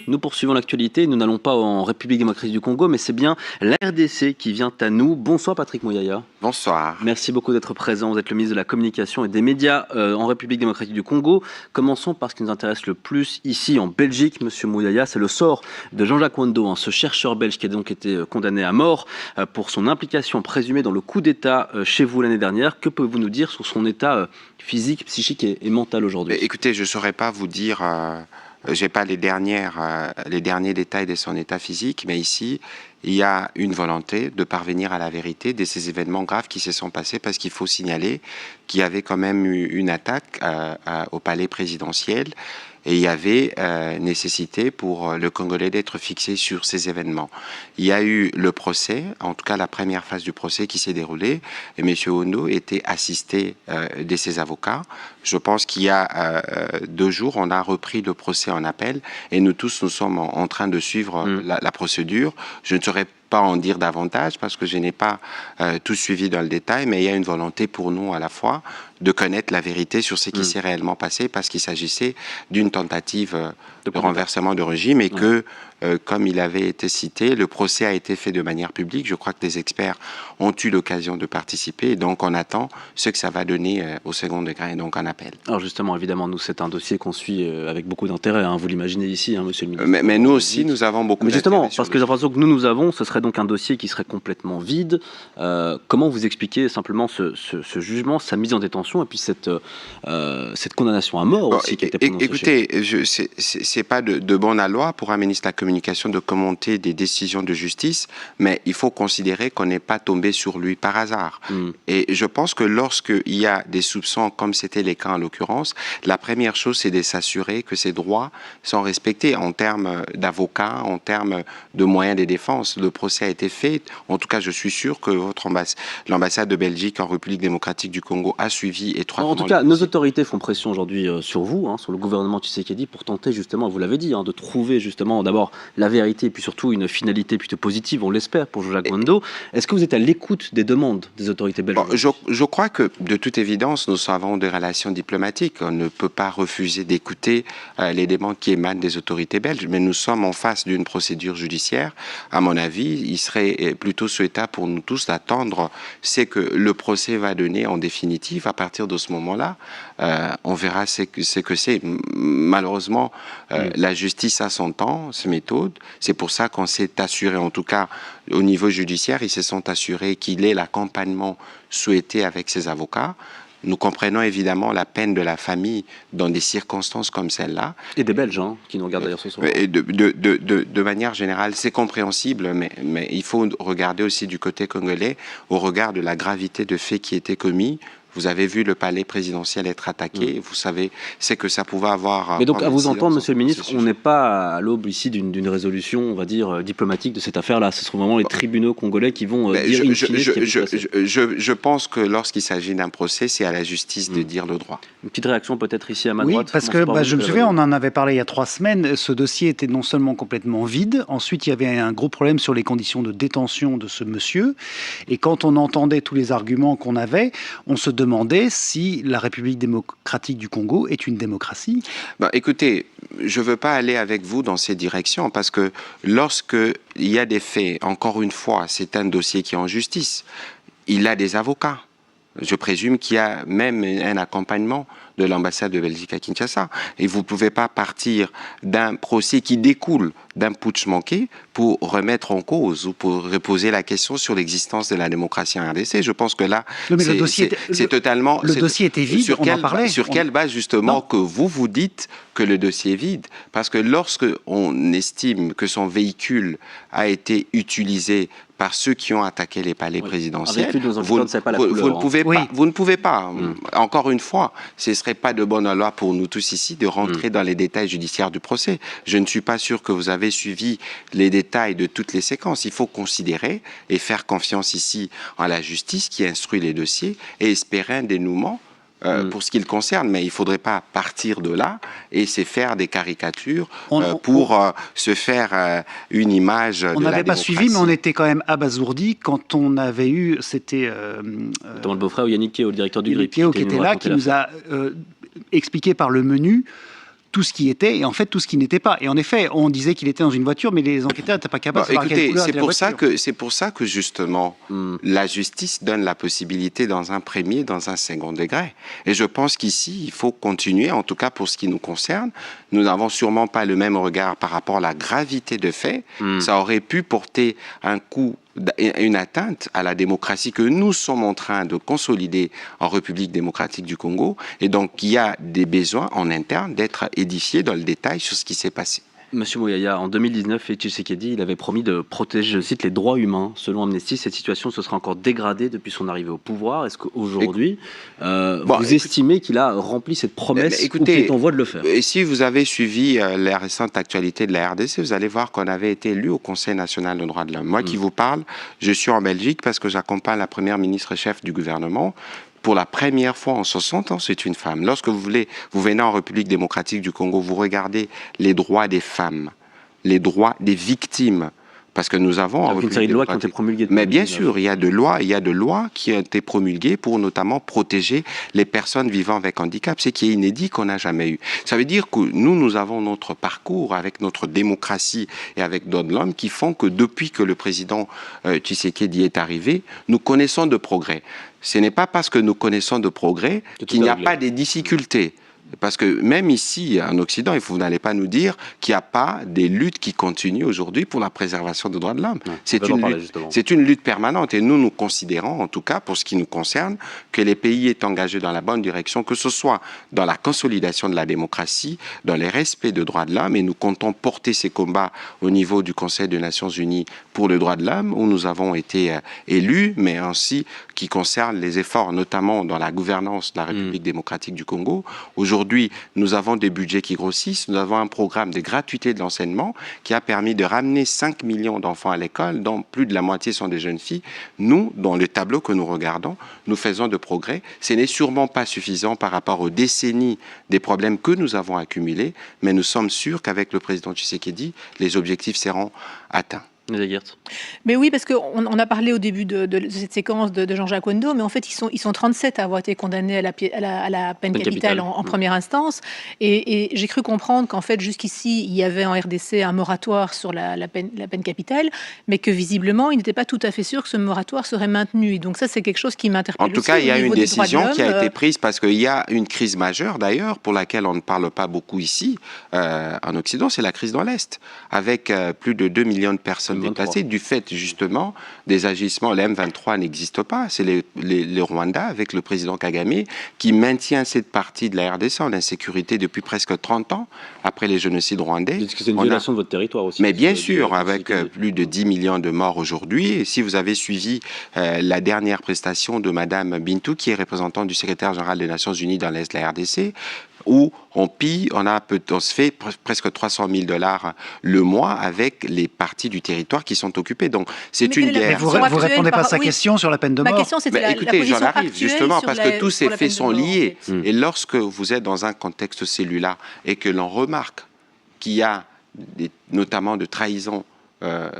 Nous poursuivons l'actualité. Nous n'allons pas en République démocratique du Congo, mais c'est bien la RDC qui vient à nous. Bonsoir Patrick Mouyaya. Bonsoir. Merci beaucoup d'être présent. Vous êtes le ministre de la Communication et des Médias en République démocratique du Congo. Commençons par ce qui nous intéresse le plus ici en Belgique, Monsieur Mouyaya. C'est le sort de Jean-Jacques Wando, ce chercheur belge qui a donc été condamné à mort pour son implication présumée dans le coup d'État chez vous l'année dernière. Que pouvez-vous nous dire sur son état physique, psychique et mental aujourd'hui? Écoutez, je ne saurais pas vous dire... je n'ai pas les derniers détails de son état physique, mais ici, il y a une volonté de parvenir à la vérité de ces événements graves qui se sont passés, parce qu'il faut signaler qu'il y avait quand même eu une attaque au palais présidentiel, et il y avait nécessité pour le Congolais d'être fixé sur ces événements. Il y a eu le procès, en tout cas la première phase du procès qui s'est déroulée, et M. Wando était assisté de ses avocats. Je pense qu'il y a 2 jours, on a repris le procès en appel, et nous tous, nous sommes en train de suivre la procédure. Je ne saurais pas en dire davantage parce que je n'ai pas tout suivi dans le détail, mais il y a une volonté pour nous à la fois de connaître la vérité sur ce qui s'est réellement passé, parce qu'il s'agissait d'une tentative de renversement de régime, et que, comme il avait été cité, le procès a été fait de manière publique. Je crois que des experts ont eu l'occasion de participer, et donc on attend ce que ça va donner au second degré, donc en appel. Alors justement, évidemment, nous, c'est un dossier qu'on suit avec beaucoup d'intérêt, vous l'imaginez ici, Monsieur le ministre. Mais nous aussi, nous avons beaucoup d'intérêt. Mais justement, parce que l'impression que nous avons, ce serait donc un dossier qui serait complètement vide. Comment vous expliquez simplement ce jugement, sa mise en détention, et puis cette condamnation à mort aussi qui a été prononcée? Écoutez, c'est pas de bonne loi pour un ministre de la Communication de commenter des décisions de justice, mais il faut considérer qu'on n'est pas tombé sur lui par hasard. Et je pense que lorsqu'il y a des soupçons, comme c'était les cas en l'occurrence, la première chose, c'est de s'assurer que ses droits sont respectés en termes d'avocats, en termes de moyens de défense. Le procès a été fait. En tout cas, je suis sûr que l'ambassade de Belgique en République démocratique du Congo a suivi étroitement. En tout cas, nos autorités font pression aujourd'hui sur vous, sur le gouvernement Tshisekedi, pour tenter justement, vous l'avez dit, de trouver justement d'abord la vérité, et puis surtout une finalité plutôt positive, on l'espère, pour Jean-Jacques Wando. Est-ce que vous êtes à l'écoute des demandes des autorités belges? Je crois que, de toute évidence, nous avons des relations diplomatiques. On ne peut pas refuser d'écouter les demandes qui émanent des autorités belges, mais nous sommes en face d'une procédure judiciaire. À mon avis, il serait plutôt souhaitable pour nous tous d'attendre ce que le procès va donner en définitive. À partir de ce moment-là, on verra ce que c'est. Malheureusement, la justice a son temps, ses méthodes. C'est pour ça qu'on s'est assuré, en tout cas au niveau judiciaire, ils se sont assurés qu'il ait l'accompagnement souhaité avec ses avocats. Nous comprenons évidemment la peine de la famille dans des circonstances comme celle-là. Et des Belges qui nous regardent d'ailleurs ce soir. Et de manière générale, c'est compréhensible, mais il faut regarder aussi du côté congolais, au regard de la gravité de faits qui étaient commis. Vous avez vu le palais présidentiel être attaqué, vous savez, c'est que ça pouvait avoir... Mais donc, à vous entendre, Monsieur le ministre, on n'est pas à l'aube ici d'une résolution, on va dire, diplomatique de cette affaire-là. Ce sont vraiment les tribunaux congolais qui vont dire in fine ce qui est passé. Je pense que lorsqu'il s'agit d'un procès, c'est à la justice de dire le droit. Une petite réaction peut-être ici à ma droite. droite. Oui, parce que je me souviens, on en avait parlé il y a 3 semaines, ce dossier était non seulement complètement vide, ensuite il y avait un gros problème sur les conditions de détention de ce monsieur, et quand on entendait tous les arguments qu'on avait, on se demandait si la République démocratique du Congo est une démocratie. Écoutez, je ne veux pas aller avec vous dans ces directions, parce que lorsqu'il y a des faits, encore une fois, c'est un dossier qui est en justice, il a des avocats. Je présume qu'il y a même un accompagnement de l'ambassade de Belgique à Kinshasa. Et vous ne pouvez pas partir d'un procès qui découle d'un putsch manqué pour remettre en cause ou pour reposer la question sur l'existence de la démocratie en RDC. Je pense que là, c'est totalement... Le dossier était vide, on en parlait. Sur quelle base, justement, que vous dites que le dossier est vide? Parce que lorsque on estime que son véhicule a été utilisé par ceux qui ont attaqué les palais présidentiels, vous ne pouvez pas. Encore une fois, ce ne serait pas de bonne loi pour nous tous ici de rentrer dans les détails judiciaires du procès. Je ne suis pas sûr que vous avez suivi les détails de toutes les séquences. Il faut considérer et faire confiance ici en la justice qui instruit les dossiers et espérer un dénouement pour ce qui le concerne, mais il ne faudrait pas partir de là et se faire des caricatures pour se faire une image de la démocratie. On n'avait pas suivi, mais on était quand même abasourdi quand on avait eu, c'était... Thomas le beau-frère ou Yannick Keo, le directeur du GRIP, qui était là, qui nous a expliqué par le menu tout ce qui était et en fait tout ce qui n'était pas. Et en effet, on disait qu'il était dans une voiture, mais les enquêteurs n'étaient pas capables de savoir quelle couleur était la voiture. C'est pour ça que justement, la justice donne la possibilité dans un premier, dans un second degré. Et je pense qu'ici, il faut continuer, en tout cas pour ce qui nous concerne. Nous n'avons sûrement pas le même regard par rapport à la gravité de fait. Ça aurait pu porter un coup, une atteinte à la démocratie que nous sommes en train de consolider en République démocratique du Congo. Et donc, il y a des besoins en interne d'être édifiés dans le détail sur ce qui s'est passé. Monsieur Mouyaya, en 2019, Félix Tshisekedi, il avait promis de protéger, je cite, les droits humains. Selon Amnesty, cette situation se serait encore dégradée depuis son arrivée au pouvoir. Est-ce qu'aujourd'hui, vous estimez qu'il a rempli cette promesse ou qu'il est en voie de le faire? Et si vous avez suivi la récente actualité de la RDC, vous allez voir qu'on avait été élu au Conseil national des droits de l'homme. Moi qui vous parle, je suis en Belgique parce que j'accompagne la première ministre-chef du gouvernement. Pour la première fois en 60 ans, c'est une femme. Lorsque vous venez en République démocratique du Congo, vous regardez les droits des femmes, les droits des victimes. Parce que nous avons une série de lois qui ont été promulguées. Mais bien sûr, il y a de lois qui ont été promulguées pour notamment protéger les personnes vivant avec handicap, ce qui est inédit qu'on n'a jamais eu. Ça veut dire que nous avons notre parcours avec notre démocratie et avec d'autres l'homme qui font que depuis que le président Tshisekedi est arrivé, nous connaissons de progrès. Ce n'est pas parce que nous connaissons de progrès qu'il n'y a pas de difficultés. Parce que même ici, en Occident, vous n'allez pas nous dire qu'il n'y a pas des luttes qui continuent aujourd'hui pour la préservation des droits de l'homme. C'est une lutte permanente. Et nous considérons, en tout cas, pour ce qui nous concerne, que les pays est engagé dans la bonne direction, que ce soit dans la consolidation de la démocratie, dans le respect des droits de l'homme. Et nous comptons porter ces combats au niveau du Conseil des Nations Unies pour les droits de l'homme, où nous avons été élus, mais aussi qui concerne les efforts, notamment dans la gouvernance de la République démocratique du Congo. Aujourd'hui, nous avons des budgets qui grossissent. Nous avons un programme de gratuité de l'enseignement qui a permis de ramener 5 millions d'enfants à l'école, dont plus de la moitié sont des jeunes filles. Nous, dans le tableau que nous regardons, nous faisons de progrès. Ce n'est sûrement pas suffisant par rapport aux décennies des problèmes que nous avons accumulés, mais nous sommes sûrs qu'avec le président Tshisekedi, les objectifs seront atteints. Mais oui, parce qu'on a parlé au début de cette séquence de Jean-Jacques Wendo, mais en fait, ils sont 37 à avoir été condamnés à la peine capitale en première instance. Et j'ai cru comprendre qu'en fait, jusqu'ici, il y avait en RDC un moratoire sur la peine capitale, mais que visiblement, il n'était pas tout à fait sûr que ce moratoire serait maintenu. Et donc ça, c'est quelque chose qui m'interpelle. En tout cas, il y a une décision qui a été prise parce qu'il y a une crise majeure, d'ailleurs, pour laquelle on ne parle pas beaucoup ici, en Occident, c'est la crise dans l'Est, avec plus de 2 millions de personnes déplacées du fait justement des agissements. Les M23 n'existent pas, c'est les Rwandais avec le président Kagame qui maintient cette partie de la RDC en insécurité depuis presque 30 ans après les génocides rwandais. C'est une violation de votre territoire aussi. Mais bien sûr, avec plus de 10 millions de morts aujourd'hui. Et si vous avez suivi la dernière prestation de Madame Bintou, qui est représentante du secrétaire général des Nations Unies dans l'Est de la RDC, où on se fait presque 300 000 $ le mois avec les parties du territoire qui sont occupées. Donc, c'est une guerre. Vous ne répondez pas à sa question sur la peine de mort. Ma question, c'était écoutez, j'en arrive justement parce que tous ces faits sont liés. Et lorsque vous êtes dans un contexte celui-là et que l'on remarque qu'il y a notamment de trahison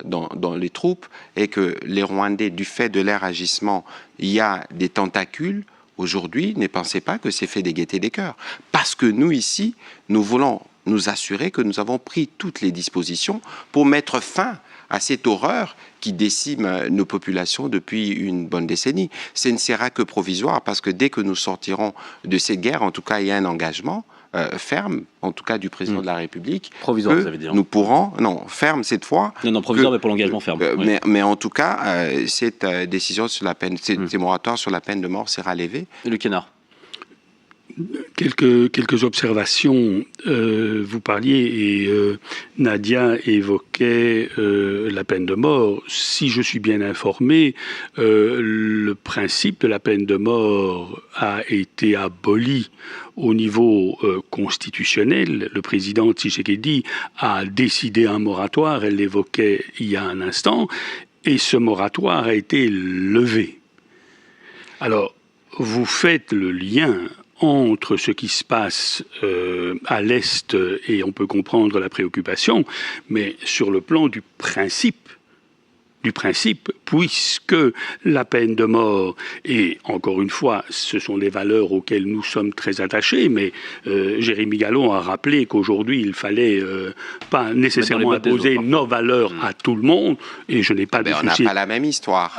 dans les troupes et que les Rwandais, du fait de leur agissement, il y a des tentacules. Aujourd'hui, ne pensez pas que c'est fait des gaietés des cœurs. Parce que nous, ici, nous voulons nous assurer que nous avons pris toutes les dispositions pour mettre fin à cette horreur qui décime nos populations depuis une bonne décennie. Ce ne sera que provisoire parce que dès que nous sortirons de cette guerre, en tout cas, il y a un engagement ferme, en tout cas du président de la République. Provisoire, vous avez dit. Nous pourrons, non, ferme cette fois. Non, provisoire, mais pour l'engagement ferme. Mais en tout cas, cette décision sur la peine, ces moratoires sur la peine de mort sera levée. Et le Kénard. Quelques observations. Vous parliez et Nadia évoquait la peine de mort. Si je suis bien informé, le principe de la peine de mort a été aboli au niveau constitutionnel. Le président Tshisekedi a décidé un moratoire, elle l'évoquait il y a un instant, et ce moratoire a été levé. Alors, vous faites le lien entre ce qui se passe à l'Est, et on peut comprendre la préoccupation, mais sur le plan du principe, du principe, puisque la peine de mort, et encore une fois, ce sont des valeurs auxquelles nous sommes très attachés, mais Jérémy Gallon a rappelé qu'aujourd'hui, il fallait pas nécessairement imposer nos valeurs à tout le monde, et je n'ai pas de souci. On n'a pas la même histoire,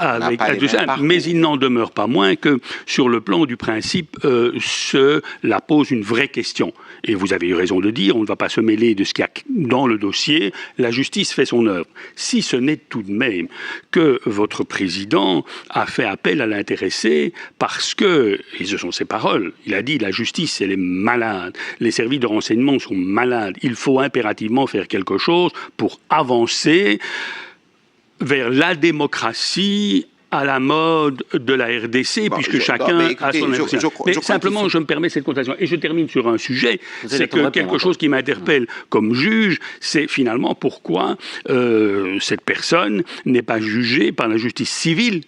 mais il n'en demeure pas moins que, sur le plan du principe, cela pose une vraie question. Et vous avez eu raison de dire, on ne va pas se mêler de ce qu'il y a dans le dossier, la justice fait son œuvre. Si ce n'est tout de même que votre président a fait appel à l'intéressé parce que, et ce sont ses paroles, il a dit la justice elle est malade, les services de renseignement sont malades, il faut impérativement faire quelque chose pour avancer vers la démocratie à la mode de la RDC, puisque chacun a son impression. Mais simplement, je me permets cette constatation. Et je termine sur un sujet, c'est que quelque chose qui m'interpelle comme juge, c'est finalement pourquoi cette personne n'est pas jugée par la justice civile.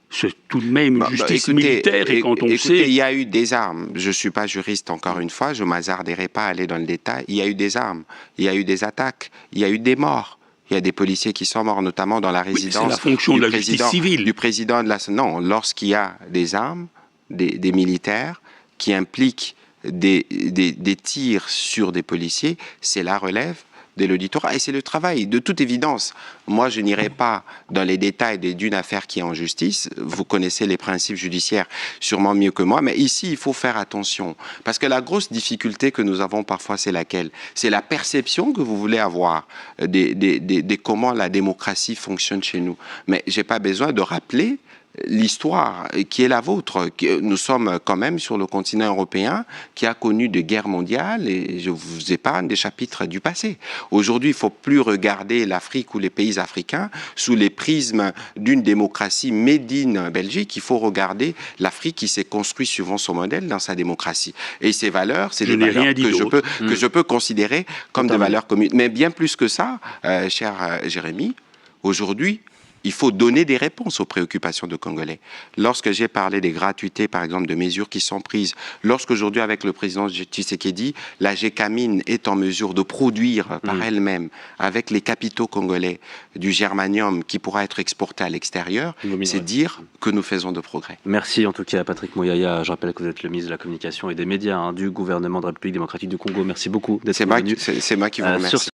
C'est tout de même une justice militaire, et quand on sait... Il y a eu des armes. Je ne suis pas juriste, encore une fois, je ne m'hasarderai pas à aller dans le détail. Il y a eu des armes, il y a eu des attaques, il y a eu des morts. Il y a des policiers qui sont morts, notamment dans la résidence la fonction de la justice civile. Du président de la... Non, lorsqu'il y a des armes, des militaires qui impliquent des tirs sur des policiers, c'est la relève de l'auditorat. Et c'est le travail, de toute évidence. Moi, je n'irai pas dans les détails d'une affaire qui est en justice. Vous connaissez les principes judiciaires sûrement mieux que moi. Mais ici, il faut faire attention. Parce que la grosse difficulté que nous avons parfois, c'est laquelle? C'est la perception que vous voulez avoir de comment la démocratie fonctionne chez nous. Mais je n'ai pas besoin de rappeler l'histoire qui est la vôtre. Nous sommes quand même sur le continent européen qui a connu des guerres mondiales, et je vous épargne des chapitres du passé. Aujourd'hui, il ne faut plus regarder l'Afrique ou les pays africains sous les prismes d'une démocratie made in Belgique. Il faut regarder l'Afrique qui s'est construite suivant son modèle dans sa démocratie. Et ces valeurs, c'est des valeurs que je peux considérer comme des valeurs communes. Mais bien plus que ça, cher Jérémy, aujourd'hui, il faut donner des réponses aux préoccupations de Congolais. Lorsque j'ai parlé des gratuités, par exemple, de mesures qui sont prises, lorsqu'aujourd'hui, avec le président Tshisekedi, la GECAMIN est en mesure de produire par elle-même, avec les capitaux congolais, du germanium qui pourra être exporté à l'extérieur, c'est dire que nous faisons de progrès. Merci en tout cas à Patrick Mouyaya. Je rappelle que vous êtes le ministre de la Communication et des Médias du gouvernement de la République démocratique du Congo. Merci beaucoup d'être venu. C'est moi qui vous remercie.